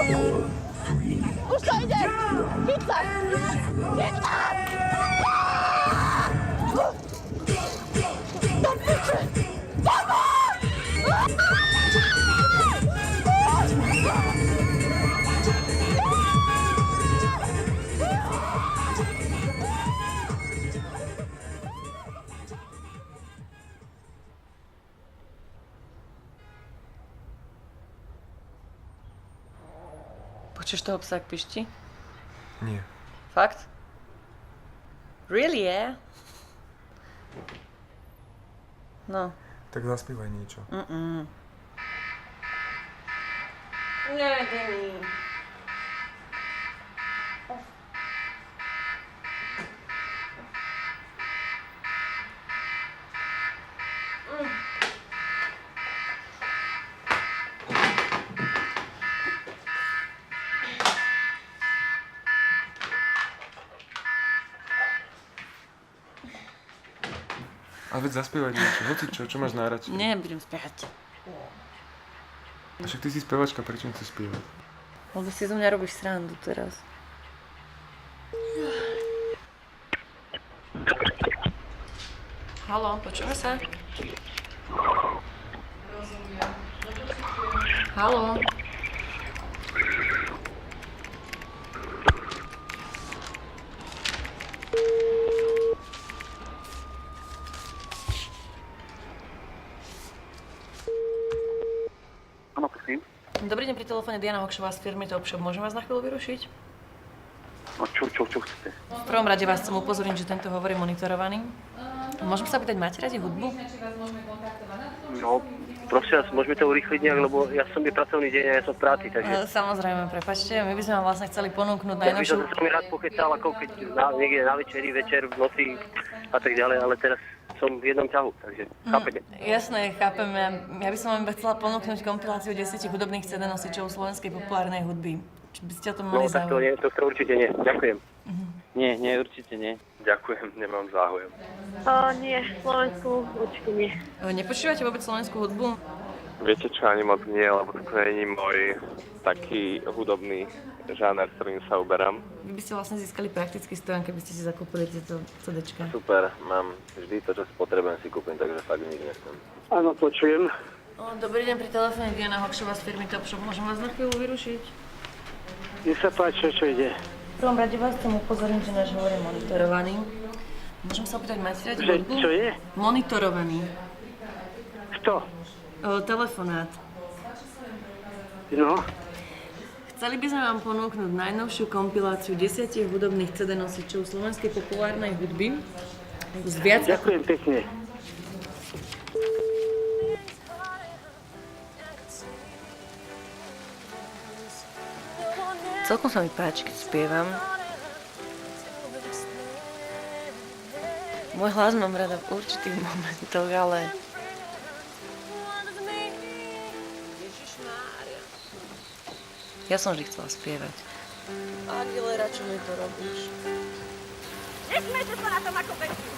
Už to ide! Chyť sa! Chyť sa! Do piče! Počuješ toho psa, ak pišti? Nie. Fakt? Really, yeah? No. Tak zaspívaj niečo. Nie, Denny. Ale veď zaspievaj niečo, hoci čo máš najradšej? Nie, budem spievať. A však ty si spevačka, prečo nechceš spievať? Lebo si zo mňa robíš srandu teraz. Haló, počúva sa? Haló? Áno, prosím. Dobrý deň, pri telefóne Diana Hokšová z firmy Top Shop. Môžem vás na chvíľu vyrušiť? No čo chcete? V prvom rade vás chcem upozorniť, že tento hovor je monitorovaný. Môžem sa pýtať, máte radi hudbu? No, prosím vás, môžeme to urýchliť nejak, lebo ja som je pracovný deň a ja som v práci, takže... Samozrejme, prepáčte, my by sme vám vlastne chceli ponúknuť Ja by som najnovšiu... sa s vami rád pochytal, ako keď niekde na večeri, večer, v noci a tak ďalej, ale teraz som v jednom ťahu, takže chápete? Jasné, chápem. Ja by som vám iba chcela ponúknuť kompiláciu 10 hudobných CD nosičov slovenskej populárnej hudby. Či by ste o tom No, mali tak to záujem? nie, to určite nie. Ďakujem. Nie, určite nie. Ďakujem, nemám záujem. Nie, Slovensku určite nie. Nepočúvate vôbec slovenskú hudbu? Viete čo, ani moc nie, lebo to není môj taký hudobný žáner, s ktorým sa uberám. Vy by ste vlastne získali praktický stojan, keby ste si zakúpili tieto CDčka. Super, mám vždy to, čo si potrebujem, si kúpim, takže fakt nič nechcem. Áno, počujem. Dobrý deň, pri telefóne Diana Hokšová z firmy Top Shop. Môžem vás na chvíľu vyrušiť? Nech sa páči, čo ide. V prvom rade vás chcem upozorniť, že náš hovor je monitorovaný. Môžem sa opýtať, máte radi Že hudbu? čo je? Monitorovaný. Kto? Telefonát. No, Chceli by sme vám ponúknuť najnovšiu kompiláciu 10 hudobných CD nosičov slovenskej populárnej hudby. Z viac ako... ďakujem pekne. Celkom sa mi páči, keď spievam. Môj hlas mám rada v určitých momentoch, ale... Ja som vždy chcela spievať. Aguilera, čo mi to robíš? Nesmejte sa na tom ako pekný.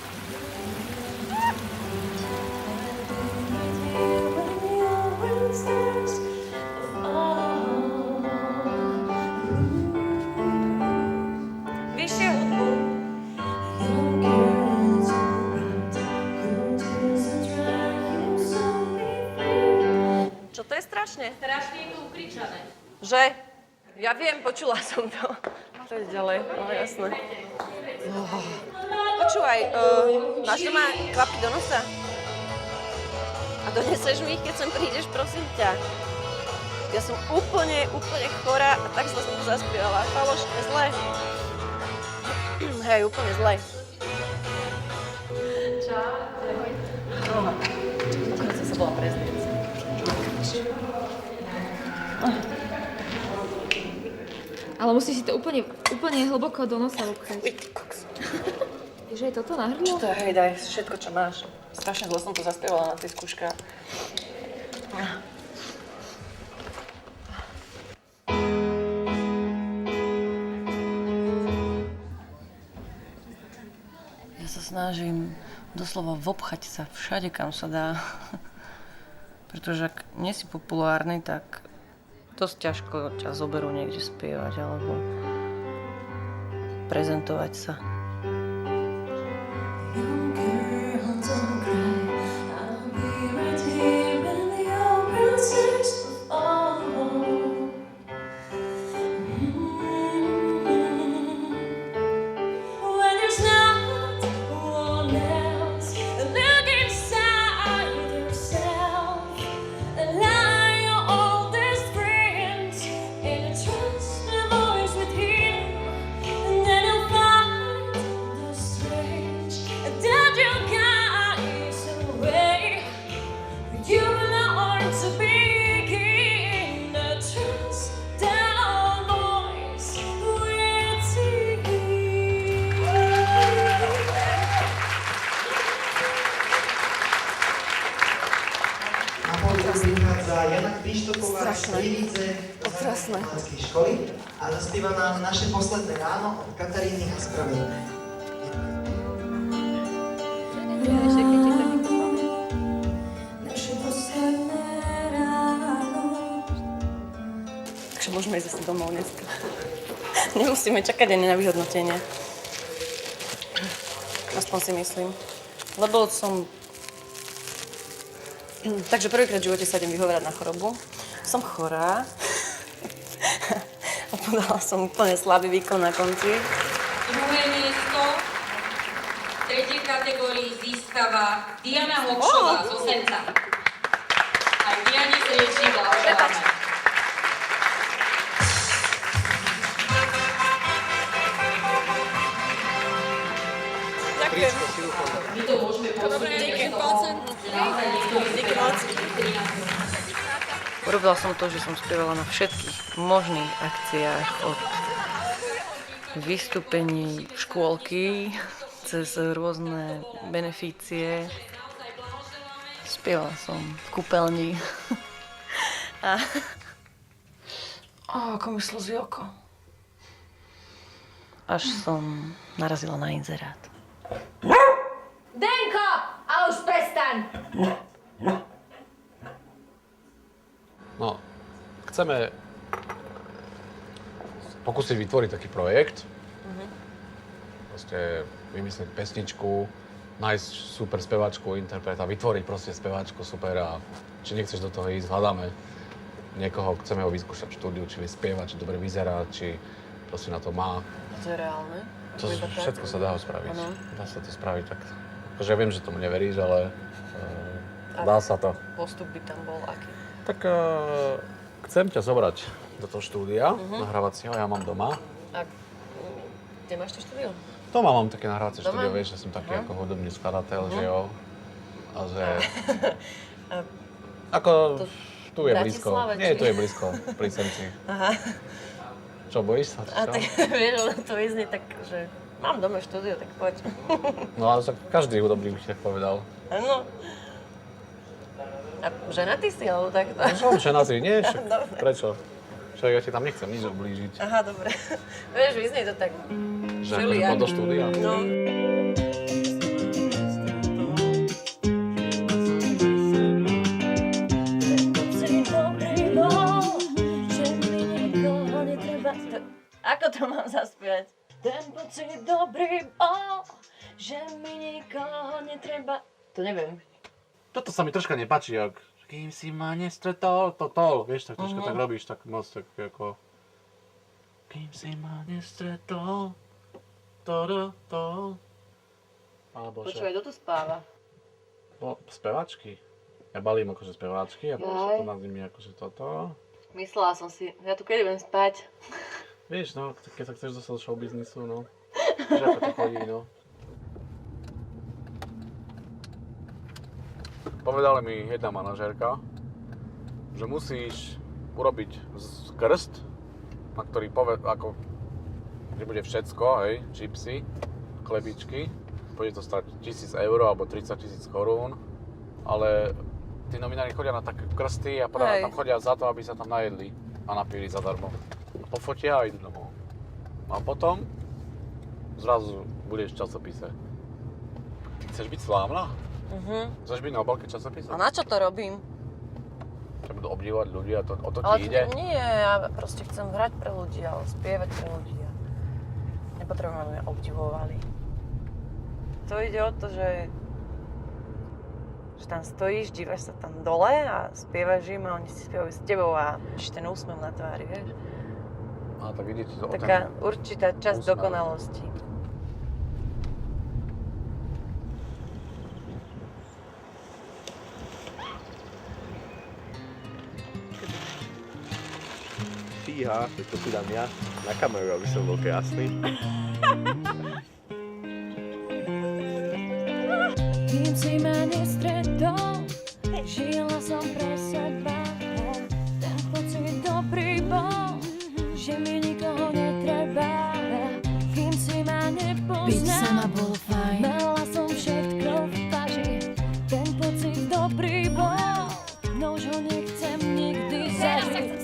Vyššie hudbu. Čo to je strašne? Strašne je tu ukričané. Že? Ja viem, počula som to. To je ďalej, no jasné. Počúvaj, máš doma kvapky do nosa? A doneseš mi ich, keď sem prídeš, prosím ťa. Ja som úplne chorá a tak zle som to zaspievala. Falošne zle. Hej, úplne zle. Čau. Dokonca sa bola prezrieť. Ale musíš si to úplne hlboko do nosa upchať. Že je toto na hrdlo? To hej, daj všetko, čo máš. Strašne zle som to zaspievala na tej skúške. Ja sa snažím doslova vopchať sa všade, kam sa dá. Pretože ak nie si populárny, tak Dosť ťažko ťa zoberú niekde spievať alebo prezentovať sa. Otrasné. Školy a zaspíva nám naše posledné ráno od Kataríny Haspravej. Takže môžeme ísť zase domov dneska. Nemusíme čakať ani na vyhodnotenie. Aspoň si myslím. Lebo som... Takže prvýkrát v živote sa idem vyhovárať na chorobu. Som chorá. A podala som úplne slabý výkon na konci. Druhé miesto v tretej kategórii získava Diana Hokšová zo Senca. Aj Diane srdečne blahoželáme. Ďakujem. My to môžeme posúdiť. Díky moc. Urobila som to, že som spievala na všetkých možných akciách od vystúpení škôlky cez rôzne benefície. Spievala som v kúpeľni. A... ako mi slzí oko. Až som narazila na inzerát. Denko! A už prestaň! No, chceme pokúsiť vytvoriť taký projekt. Proste vymyslieť pesničku, nájsť super speváčku, interpreta, vytvoriť proste speváčku super a či nechceš do toho ísť, hľadáme niekoho, chceme ho vyskúšať v štúdiu, či vie spievať, či dobre vyzerá, či proste na to má. To je reálne? To všetko sa dá ho spraviť. Ano. Dá sa to spraviť tak. Akože ja viem, že tomu neveríš, ale dá sa to. Postup by tam bol aký? Tak chcem ťa zobrať do toho štúdia nahrávacieho, ja mám doma. A kde máš to štúdio? Doma mám také nahrávacie štúdio, vieš, že som taký ako hudobný skladateľ, že jo. A že... ako tu je blízko. Nie, tu je blízko, pri Senci. Aha. Čo, bojíš sa? A tak vieš, ale to vyznie tak, že mám doma štúdio, tak poď. No ale tak každý hudobný by tak povedal. Áno. A ženatý si, alebo takto? No som ženatý, nie? Prečo? Však ja ti tam nechcem nič ublížiť. Aha, dobre. Vieš, vyznie to tak... Že akože poď do štúdia? No. Ako to mám zaspievať? Ten pocit dobrý bol, že mi nikoho netreba... To neviem. Toto sa mi troška nepáči, jak kým si ma nestretol, vieš, tak troška tak robíš, tak moc tak ako... Kým si ma nestretol, Pána Bože. Počúvaj, kto tu spáva? No, speváčky. Ja balím akože speváčky a potom nad nimi akože toto. Myslela som si, ja tu kedy budem spať? Vieš, no, keď sa chceš dostať do showbiznisu, no. Že ako to chodí, no. Povedala mi jedna manažérka, že musíš urobiť krst, na ktorý ako, že bude všetko, hej, čipsy, chlebičky. Bude to stať 1000 eur alebo 30 000 korún, ale tí nominári chodia na také krsty a tam chodia za to, aby sa tam najedli a napili zadarmo. Pofotia a idú domov. A potom zrazu budeš v časopise. Chceš byť slávna? Chceš byť na obálke časopise? A na čo to robím? obdivovať ľudí a o to Ale ti ide? nie, ja proste chcem hrať pre ľudí, ale spievať pre ľudí. Nepotrebujem, aby ma obdivovali. To ide o to, že tam stojíš, dívaš sa tam dole a spievaš im a oni si spievajú s tebou a máš ten úsmev na tvári, vieš? A tak ide ti to Taká určitá časť úsmev. dokonalosti. Fíha, to si dám ja na kameru, aby som bol krásny. Kým si ma nestretol, žila som pre seba. Ten pocit dobrý bol, že mi nikoho netreba. Kým si ma nepoznal, byť sama bolo fajn. Mala som všetko v paži. Ten pocit dobrý bol, no už ho nechcem nikdy zažiť.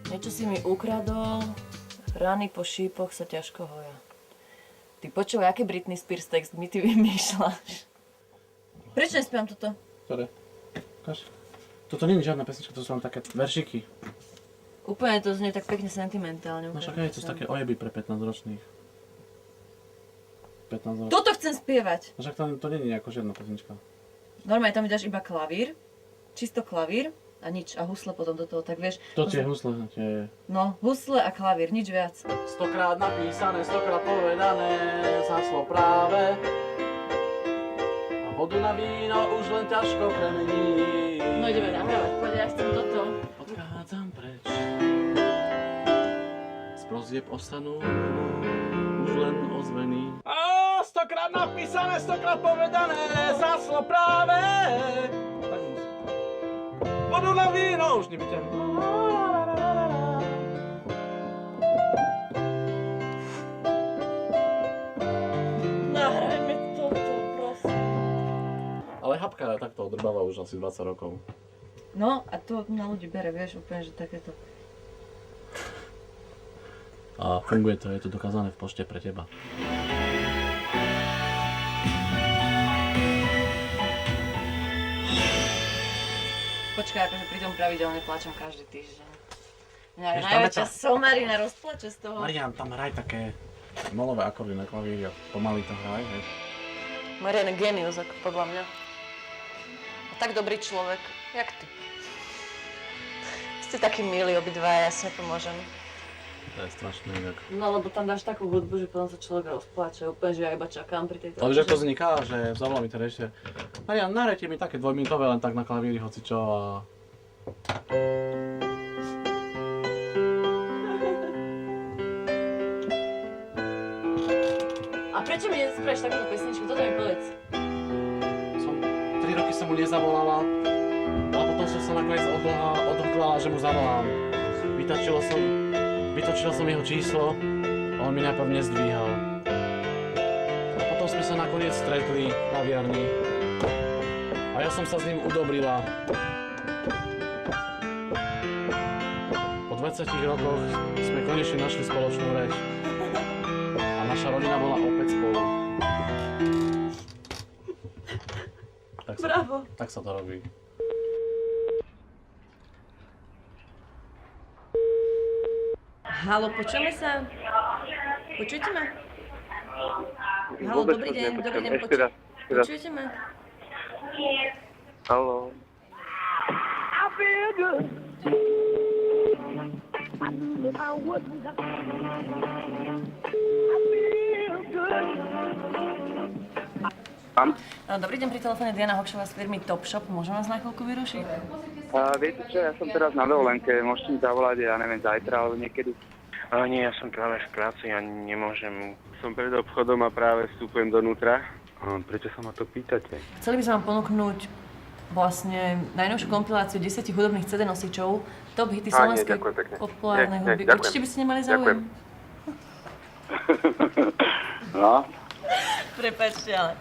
Niečo si mi ukradol, rany po šípoch sa ťažko hoja. Ty počúvaj, aký Britney Spears text mi ty vymýšľaš? Prečo nespievam toto? Ktoré? Ukáž. Toto nie je žiadna pesnička, to sú len také veršiky. Úplne to znie tak pekne sentimentálne. No však aj to sú také ojeby pre 15-ročných. 15 rokov. Toto chcem spievať! No však to nie je nejako žiadna pesnička. Normálne tam mi dáš iba klavír, čisto klavír a nič, a husle potom do toho, tak vieš. To tie husle, tie... No, husle a klavír, nič viac. 100-krát napísané, 100-krát povedané, záslo práve. A vodu na víno už len ťažko premení. No ideme nahrávať, poď, ja chcem toto. Odchádzam preč. Z prozieb ostanú už len ozveny. A 100-krát napísané, 100-krát povedané, záslo práve. Tak musím. Vodu na víno už nevyťahnem. Nahrajme toto, prosím. Ale Habka takto odrbáva už asi 20 rokov. No a to na ľudí bere, vieš, úplne, že takéto. A funguje to, je to dokázané v pošte pre teba. Počkaj, akože pri tom pravidelne plačem každý týždeň. Mňa je Vieš, najväčšia tam je somarina rozplače z toho. Marian, tam hraj také molové akordy na klavíri a pomaly to hraj, vieš. Marian je génius, ako podľa mňa. A tak dobrý človek, jak ty. Ste takí milí obidvaja, ja si nepomôžem. To je strašné inak. No lebo tam dáš takú hudbu, že potom sa človek rozpláče, úplne, že ja iba čakám pri tejto. Ale že to vzniká, že zavolá mi teda ešte Marian, nahrajte mi také dvojminútové len tak na klavíri hocičo a... A prečo mi nespravíš takúto pesničku? Toto mi povedz. 3 roky som mu nezavolala, ale potom som sa nakoniec odhodlala, že mu zavolám. Vytočil som jeho číslo a on mi najprv nezdvíhal. A potom sme sa nakoniec stretli v kaviarni a ja som sa s ním udobrila. Po 20 rokoch sme konečne našli spoločnú reč a naša rodina bola opäť spolu. Bravo. Tak sa to robí. Haló, počujeme sa? Počujete ma? Haló, dobrý deň, počujete ma? Haló. Dobrý deň, pri telefóne Diana Hokšová z firmy Topshop. Môžem vás na chvíľku vyrušiť? Viete čo, ja som teraz na dovolenke, môžete mi zavolať, ja neviem, zajtra alebo niekedy. Nie, ja som práve v práci a nemôžem. Som pred obchodom a práve vstupujem donútra. Prečo sa ma to pýtate? Chceli by sme vám ponúknuť vlastne najnovšiu kompiláciu 10 hudobných CD nosičov top hity nie, slovenskej ďakujem pekne. populárnej Nie, hudby. ďakujem. Určite by ste nemali Ďakujem. záujem. No. Prepáčte, ale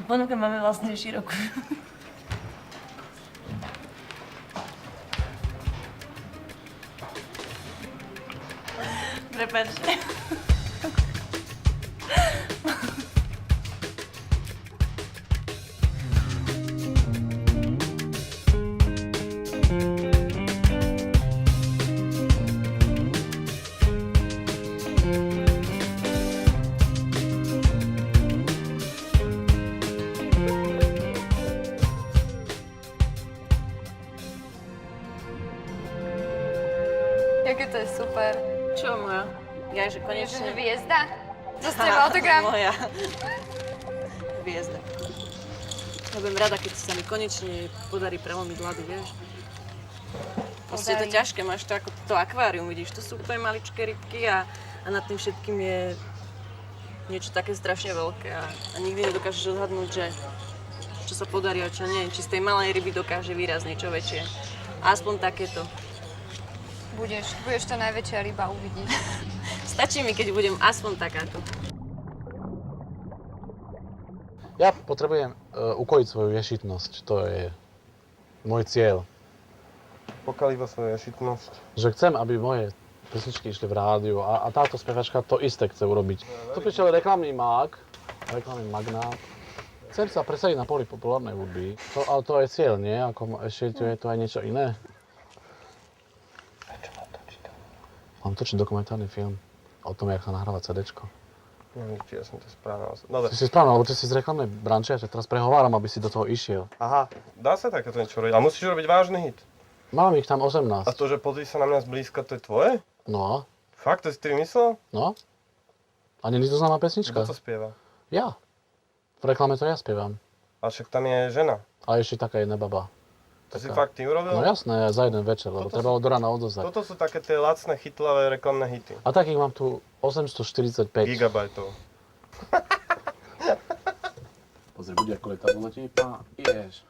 ponuka máme vlastne širokú. Prepáčte. Jaké to je super. Čo moja? Ja, že Je konečne... hviezda? Dostáva autograf. Moja hviezda. Ja budem rada, keď sa mi konečne podarí prelomiť ľady, vieš. Proste je to Podarí. ťažké, máš to ako to akvárium, vidíš, to sú úplne maličké rybky a nad tým všetkým je niečo také strašne veľké a nikdy nedokážeš odhadnúť, že čo sa podarí a čo nie. Či z tej malej ryby dokáže výraz niečo väčšie. Aspoň takéto. Budeš tá najväčšia ryba, uvidíš. Stačí mi, keď budem aspoň takáto. Ja potrebujem ukojiť svoju ješitnosť, to je môj cieľ. Pokiaľ iba svoju ješitnosť. Že chcem, aby moje pesničky išli v rádiu a táto spevačka to isté chce urobiť. Tu prišiel reklamný magnát. Chcem sa presadiť na poli populárnej hudby, ale to je cieľ, nie? Ako, ešte tu je tu aj niečo iné. Mám točiť dokumentárny film o tom, jak sa nahráva CDčko. Neviem, či ja som to správne. Dobre. Ty si správne, lebo ty si z reklamnej branče, ja ťa teraz prehováram, aby si do toho išiel. Aha, dá sa takéto niečo robiť, ale musíš robiť vážny hit. Mám ich tam 18. A to, že pozri sa na mňa zblízka, to je tvoje? No, Fakt, to si ty vymyslel? no. A nie je to známa Kto pesnička? to spieva? Ja. V reklame to ja spievam. A však tam je žena. A ešte taká jedna baba. To si Taká. fakt ty urobil? No jasné, za jeden večer, lebo Toto trebalo do rána odozdať. Toto sú také tie lacné, chytlavé reklamné hity. A takých mám tu 845. Gigabajtov. Pozri, bude ako letadlo letí, pá, ideš.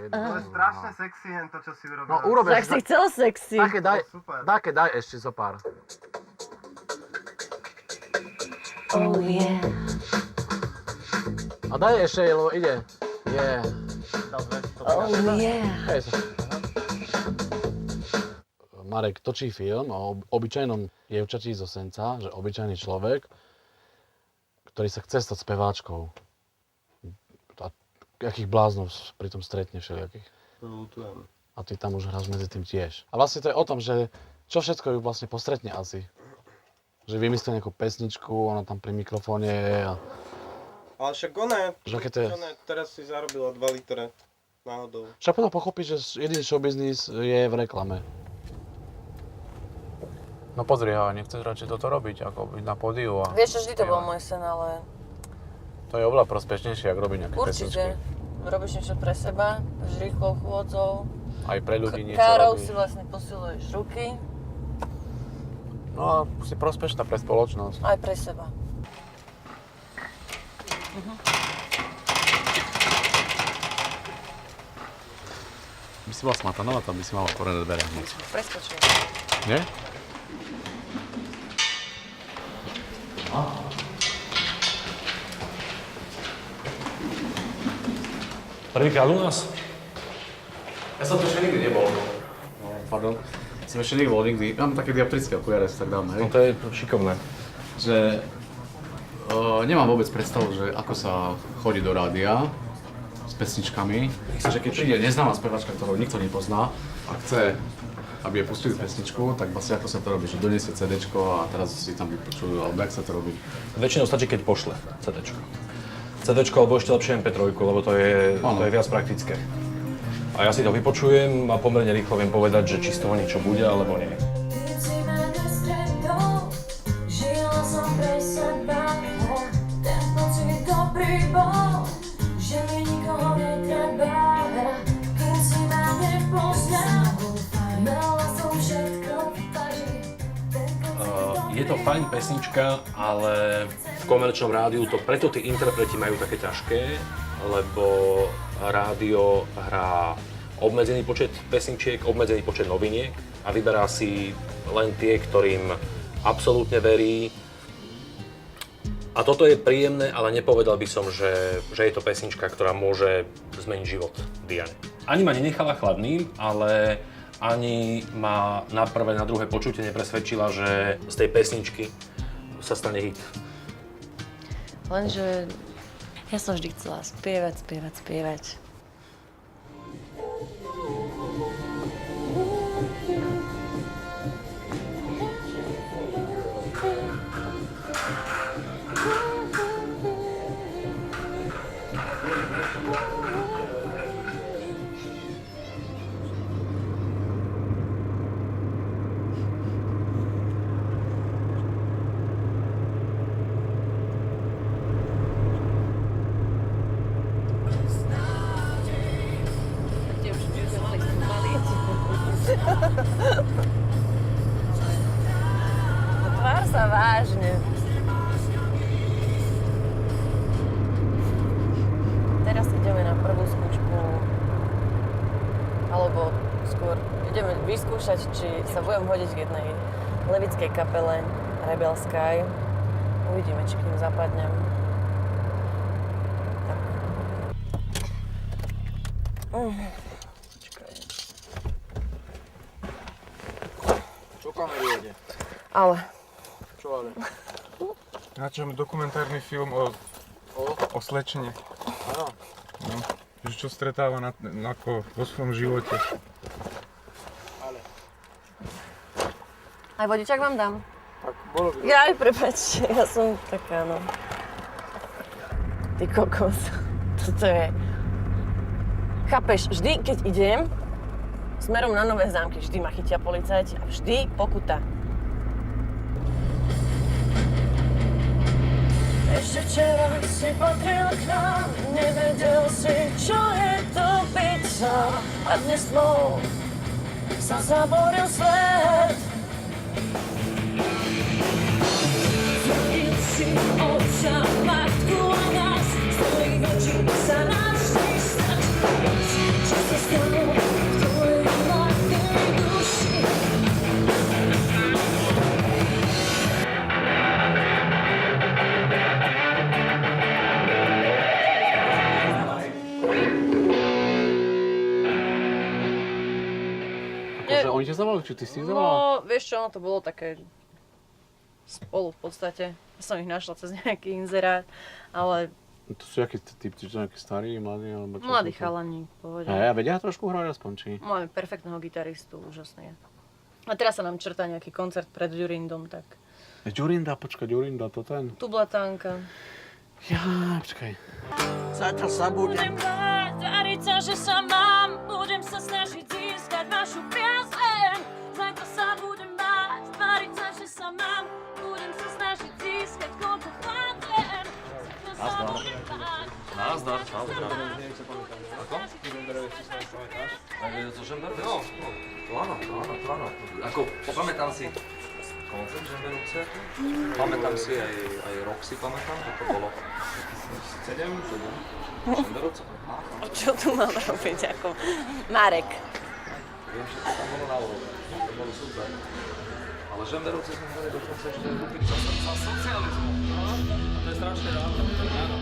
To je strašne sexy, jen to, čo si urobil. No urobiš. Tak si chcel sexy. Také daj ešte zo pár. Oh yeah. A daj ešte, lebo ide. Yeah. Oh yeah. Hej, Marek točí film o obyčajnom dievčatí zo Senca, že obyčajný človek, ktorý sa chce stať speváčkou. A akých bláznov pri tom stretne všelijakých. A ty tam už hráš medzi tým tiež. A vlastne to je o tom, že čo všetko ju vlastne postretne asi. Že vymyslí nejakú pesničku, ona tam pri mikrofóne je a... Ale však ona, to je? teraz si zarobila 2 litre náhodou. Však potom pochopí, že jediný showbiznis je v reklame. No pozri, a nechceš radšej toto robiť, ako byť na pódiu a... Vieš čo, vždy to bol môj sen, ale... To je oveľa prospešnejšie, ako robiť nejaké pesničky. Určite. Robíš niečo pre seba, s rýchlou chôdzou. Aj pre ľudí niečo Károu robí. si vlastne posiluješ ruky. No a si prospešná pre spoločnosť. Aj pre seba. By si bola smataná, tam by si mala poriadne dvere hneď. Preskočil. Nie? Prvýkrát u nás? Ja som tu ešte nikdy nebol. Pardon. Som ešte nebol nikdy. Mám také dioptrické okuliare, si tak dám, hej? No to je šikovné. Že nemám vôbec predstavu, že ako sa chodí do rádia s pesničkami. Že keď príde neznáma spevačka, ktorú nikto nepozná a chce, aby jej pustili pesničku, tak vlastne ako sa to robí, že doniesie CDčko a teraz si tam vypočujú, alebo jak sa to robí? Väčšinou stačí, keď pošle CDčko. CDčko alebo ešte lepšie MP3, lebo to je viac praktické. A ja si to vypočujem a pomerne rýchlo viem povedať, že či z toho niečo bude alebo nie. Žila som pre seba, ten pocit dobrý bol. to fajn pesnička, ale v komerčnom rádiu to preto tí interpreti majú také ťažké, lebo rádio hrá obmedzený počet pesničiek, obmedzený počet noviniek a vyberá si len tie, ktorým absolútne verí. A toto je príjemné, ale nepovedal by som, že je to pesnička, ktorá môže zmeniť život Diane. Ani ma nenechala chladným, ale ani ma na prvé, na druhé počutie nepresvedčila, že z tej pesničky sa stane hit. Lenže ja som vždy chcela spievať. Tvár sa vážne. Teraz ideme na prvú skúšku, alebo skôr ideme vyskúšať, či sa budem hodiť k jednej levickej kapele Rebel Sky. Uvidíme, či k ním zapadnem. Tak. Čo kameru jede? Ale. Čo ale? Načujem dokumentárny film o slečne. Áno. No, že čo stretáva ako vo svojom živote. Ale. Aj vodičak vám dám. Tak bolo by. Jaj, prepáčte, ja som taká, no. Ty kokos. Toto je... Chápeš, vždy, keď idem smerom na Nové Zámky, vždy ma chytia policajti a vždy pokuta. Ešte včera si patril k nám, nevedel si, čo je to byť sám. A dnes tmou sa zaboril svet. Zrodil si otca, matku a nás, z tvojich očí sa nám vždy stať. Čo sa stalo v tvojej mladej duši? Akože oni ťa zavolali, či ty si ich zavolal? No, vieš čo, ono to bolo také spolu v podstate. Som ich našla cez nejaký inzerát, ale... To sú aký typ, či to nejaký starý, mladý, alebo čo? Mladí chalani, povedal. A vedia trošku hrať aspoň, či? Máme perfektného gitaristu, úžasný je. A teraz sa nám črtá nejaký koncert pred Ďurindom, tak... Ďurinda, počkaj, Ďurinda, to ten? Tublatánka. Ja, počkaj. Zatiaľ sa budem. Tváriť sa, že sa mám, budem sa snažiť získať vašu priazeň. Zajtra sa budem báť, tváriť sa, že sa mám, budem sa snažiť získať koľko chvádzem. Nazdar, čau. Ako? To Žemberce? No, to áno. Ako, pamätám si koncert Žemberce, pamätám si aj rok si pamätám, to bolo 2007, Žemberce. Čo tu mám robiť ako Marek? Viem, že to tam bolo na úrovni, to bolo super. Ale Žemberce sme hrali dokonca ešte hlupiť za socializmu. A to je strašne dávno, áno.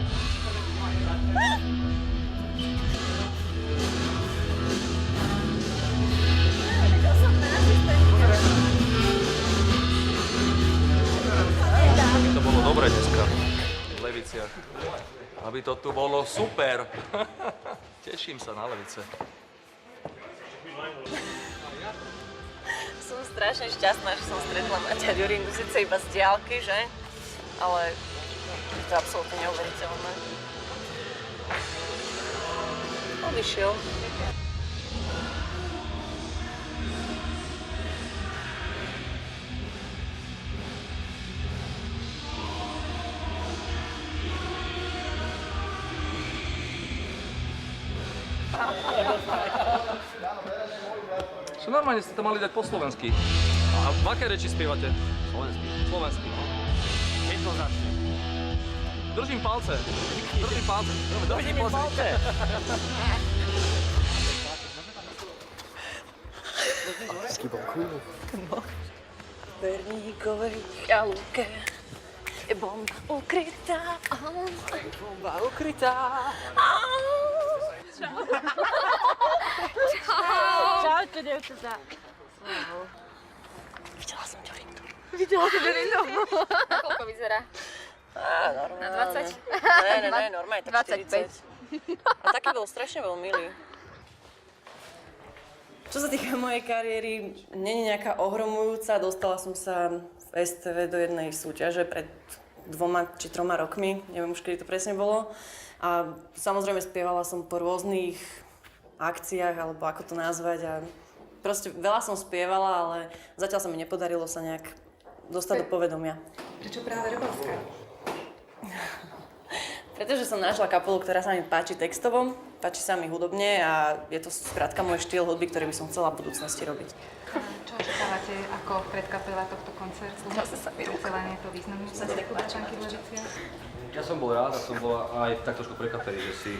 Aby to bolo dobre dneska v Leviciach. Aby to tu bolo super. Teším sa na Levice. Som strašne šťastná, že som stretla Maťa Ďurindu, síce iba z diaľky, že? Ale je to absolútne neuveriteľné. Odišiel. Čo normálne ste to mali dať po slovensky. A v akej reči spievate? Slovenský, no. Jednoznačne. Držím palce. Držím palce. Taký bol cool. No. V Perníkovej jalúke je bomba ukrytá. Bomba ukrytá. Čaute, devčatá. Videla som Ďorindu. Videla som Ďorindu. Na koľko vyzerá? Normálne. Na 20? Ne, normálne tak 25. 40. A taký strašne bol milý. Čo sa týka mojej kariéry, nie je nejaká ohromujúca. Dostala som sa v STV do jednej súťaže pred 2 či 3 rokmi. Neviem už, kedy to presne bolo. A samozrejme spievala som po rôznych akciách, alebo ako to nazvať. A proste veľa som spievala, ale zatiaľ sa mi nepodarilo sa nejak dostať do povedomia. Prečo práve Rebelská? Pretože som našla kapelu, ktorá sa mi páči textovo, páči sa mi hudobne a je to skrátka môj štýl hudby, ktorý by som chcela v budúcnosti robiť. Čo očakávate ako predkapela tohto koncertu? Len je to významný koncertu Bačanky v Leviciach? Ja som bol rád a som bol aj tak trošku prekvapený, že si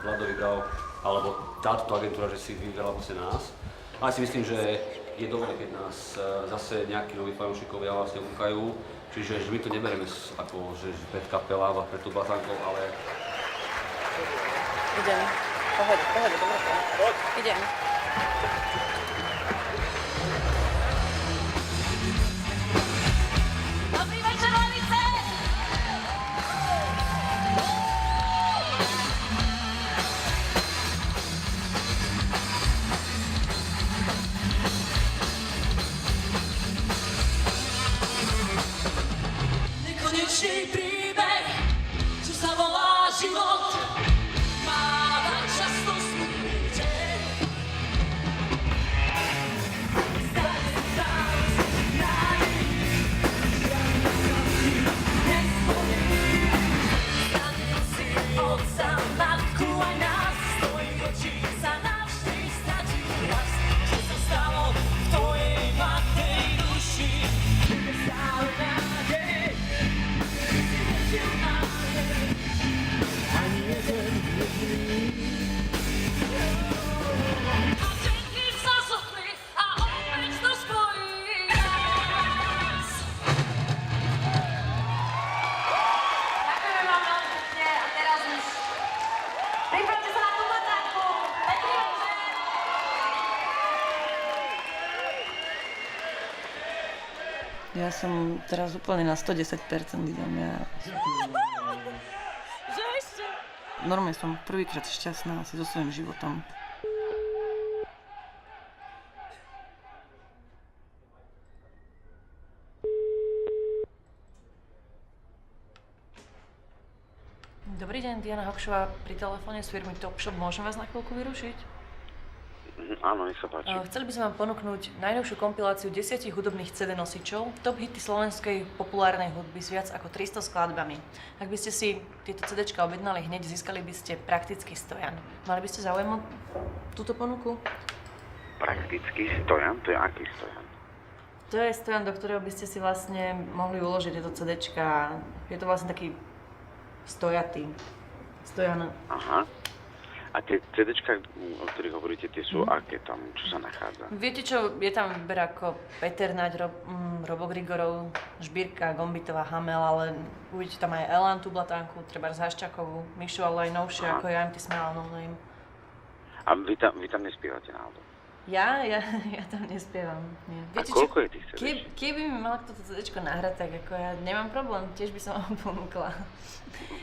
Vlado vybral, alebo táto agentúra, že si vybrala vlastne nás. Ale si myslím, že je dobré, keď nás zase nejakí noví fanúšikovia vlastne kúkajú. Čiže že my to neberieme ako, že predkapela pred tú Blatankou, ale... Idem. Pohode, dobre. Poď. Idem. Dobrý večer, Levice! Nekonečný príbeh, čo sa volá život, máva často smutný deň. Stane sa nádej, stane si otca, matku aj nás, z tvojich očí sa navždy stratí hlas. Čo sa stalo v tvojej matnej duši, je stále nádej. Ani jeden a všetky sa zopli a opäť to spojí nás. Ďakujeme vám veľmi pekne a teraz už pripravte sa na tú Blatanku. Pekný večer. Ja som teraz úplne na 110% idem. Že ešte? Normálne som prvýkrát šťastná asi so svojím životom. Dobrý deň, Diana Hokšová pri telefóne z firmy Topshop. Môžem vás na chvíľku vyrušiť? Áno, nech sa páči. Chceli by sme vám ponúknuť najnovšiu kompiláciu 10 hudobných CD nosičov, top hity slovenskej populárnej hudby s viac ako 300 skladbami. Ak by ste si tieto CDčka objednali hneď, získali by ste praktický stojan. Mali by ste záujem o túto ponuku? Praktický stojan? To je aký stojan? To je stojan, do ktorého by ste si vlastne mohli uložiť tieto CDčka. Je to vlastne taký stojatý stojan. Aha. A tie CDčka, o ktorých hovoríte, tie sú aké tam, čo sa nachádza? Viete čo, je tam výber ako Peter Naď, Robo Grigorov, Žbírka, Gombitová, Hamel, ale uvidíte tam aj Elan, tú Blatanku, treba z Haščákovú, Mišu, ale aj novšie, ako ja im ty Smile No Name. A vy tam nespievate náhodou? Ja tam nespievam. Nie. Viete, a koľko je tých CDčiek? Keby mi mala toto CDčko nahrať, tak ako ja nemám problém, tiež by som vám ponúkla.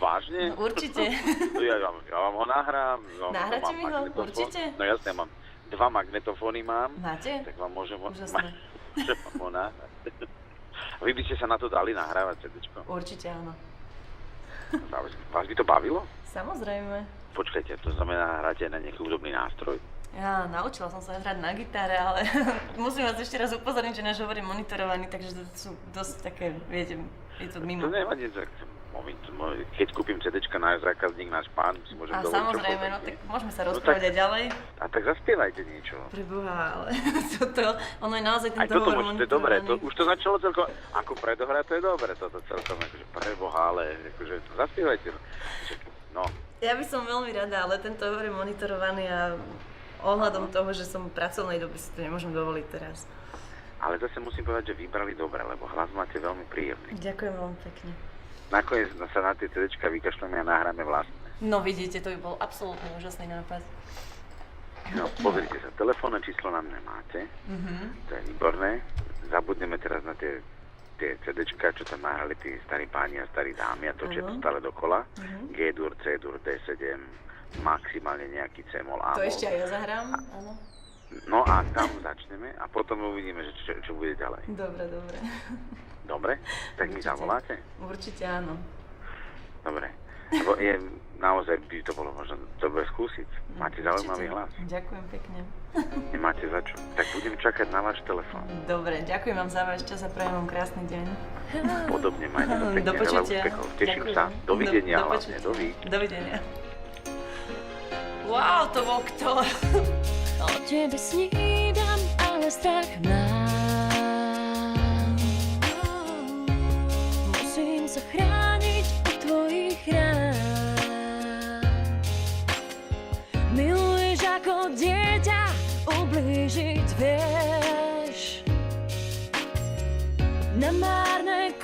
Vážne? No, určite. ja vám ho nahrám. Nahráte mi ho? Určite? No jasne, mám 2 magnetofóny mám. Máte? Tak vám môžem ho nahrať. A vy by ste sa na to dali nahrávať CDčko? Určite áno. Vás by to bavilo? Samozrejme. Počkajte, to znamená, hráte na nejaký hudobný nástroj? Ja naučila som sa hrať na gitare, ale musím vás ešte raz upozorniť, že náš hovor je monitorovaný, takže to sú dosť také, viete, je to mimo. To nevadí, tak Keď kúpim CDčka náš zákazník, náš pán, si môžem A dovoliť samozrejme, čokoľvek, no nie? tak môžeme sa rozprávať aj ďalej. A tak zaspievajte niečo. Preboha, ale ono je naozaj Aj tento toto hovor môžete, dobre, monitorovaný. už to začalo celkom, ako predohrať, to je dobre, toto celkom, akože preboha, ale akože zaspievajte. No, Ja by som veľmi rada, ale tento hovor je monitorovaný a ohľadom toho, že som v pracovnej dobe, si to nemôžem dovoliť teraz. ale zase musím povedať, že vybrali dobre, lebo hlas máte veľmi príjemný. Ďakujem veľmi pekne. Nakoniec sa na tie CDčka vykašľame a nahráme vlastné. No vidíte, to by bol absolútne úžasný nápad. No, pozrite sa, telefónne číslo na mňa máte, to je výborné. Zabudneme teraz na tie CDčka, čo tam nahrali tí starí páni a starí dámy a točia to stále dokola. G-dur, C-dur, D7, maximálne nejaký C-mol, A-mol. To ešte aj ja zahrám, áno. No a tam začneme a potom uvidíme, že čo bude ďalej. Dobre, dobre. Dobre? Tak mi zavoláte? Určite áno. Dobre. Lebo naozaj by to bolo možno dobre skúsiť. Máte zaujímavý hlas. Ďakujem pekne. Nemáte za čo. Tak budem čakať na váš telefón. Dobre, ďakujem vám za váš čas a prajem vám krásny deň. Podobne, majte sa pekne, Do veľa počutia. úspechov. Teším Ďakujem. sa. Dovidenia Do hlavne. počutia. Dovidenia. Wow, to bol kto? O tebe snídam, ale strach mám. Musím sa chrániť od tvojich rán. Miluješ ako dieťa, ublížiť vieš. Na márne